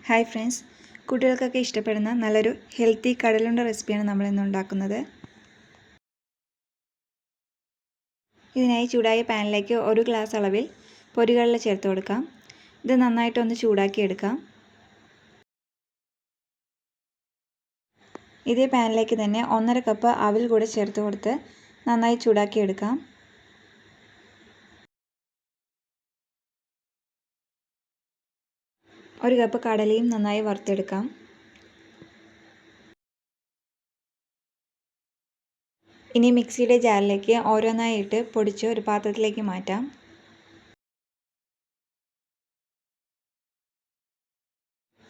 Hi friends, കുട്ടികൾക്കൊക്കെ ഇഷ്ടപ്പെടുന്ന നല്ലൊരു ഹെൽത്തി കടലുണ്ട റെസിപ്പിയാണ് നമ്മളിന്ന് ഉണ്ടാക്കുന്നത്. ഇതിനായി ചൂടായ പാനിലേക്ക് 1 ഗ്ലാസ് അളവിൽ പൊരികടല ചേർത്ത് കൊടുക്കാം. ഇത് നന്നായിട്ടൊന്ന് ചൂടാക്കി എടുക്കാം. ഇതേ പാനിലേക്ക് തന്നെ 1.5 കപ്പ് അവിൽ കൂടെ ചേർത്ത് കൊടുത്ത് നന്നായി ചൂടാക്കി എടുക്കാം. ഒരു കപ്പ് കടലയും നന്നായി വറുത്തെടുക്കാം. ഇനി മിക്സിയുടെ ജാറിലേക്ക് ഓരോന്നായി ഇട്ട് പൊടിച്ച് ഒരു പാത്രത്തിലേക്ക് മാറ്റാം.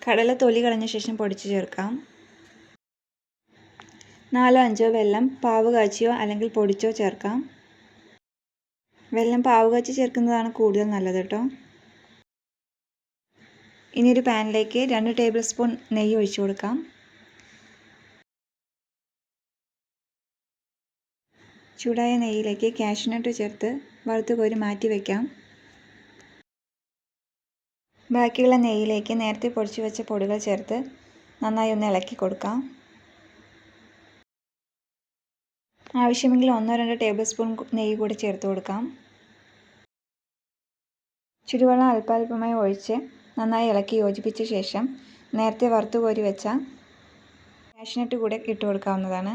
കടല തൊലി കളഞ്ഞ ശേഷം പൊടിച്ച് ചേർക്കാം. 4-5 വെള്ളം പാവ് കാച്ചിയോ അല്ലെങ്കിൽ പൊടിച്ചോ ചേർക്കാം. വെള്ളം പാവ് കാച്ചി ചേർക്കുന്നതാണ് കൂടുതൽ നല്ലത് കേട്ടോ. ഇനി ഒരു പാനിലേക്ക് 2 ടേബിൾ സ്പൂൺ നെയ്യ് ഒഴിച്ചു കൊടുക്കാം. ചൂടായ നെയ്യിലേക്ക് കാഷ്യൂനട്ട് ചേർത്ത് വറുത്ത് കോരി മാറ്റി വയ്ക്കാം. ബാക്കിയുള്ള നെയ്യിലേക്ക് നേരത്തെ പൊടിച്ചു വെച്ച പൊടികൾ ചേർത്ത് നന്നായി ഒന്ന് ഇളക്കി കൊടുക്കാം. ആവശ്യമെങ്കിൽ 1-2 ടേബിൾ സ്പൂൺ നെയ്യ് കൂടി ചേർത്ത് കൊടുക്കാം. ചുടുവെള്ളം അല്പാൽപമായി ഒഴിച്ച് നന്നായി ഇളക്കി യോജിപ്പിച്ച ശേഷം നേരത്തെ വറുത്ത് കോരി വെച്ച കാഷ്യൂനട്ട് കൂടെ ഇട്ട് കൊടുക്കാവുന്നതാണ്.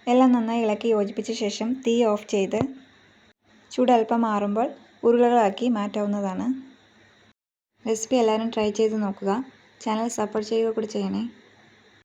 എല്ലാം നന്നായി ഇളക്കി യോജിപ്പിച്ച ശേഷം തീ ഓഫ് ചെയ്ത് ചൂട് അല്പം മാറുമ്പോൾ ഉരുളകളാക്കി മാറ്റാവുന്നതാണ്. റെസിപ്പി എല്ലാവരും ട്രൈ ചെയ്ത് നോക്കുക. ചാനൽ സപ്പോർട്ട് ചെയ്യുക കൂടി ചെയ്യണേ.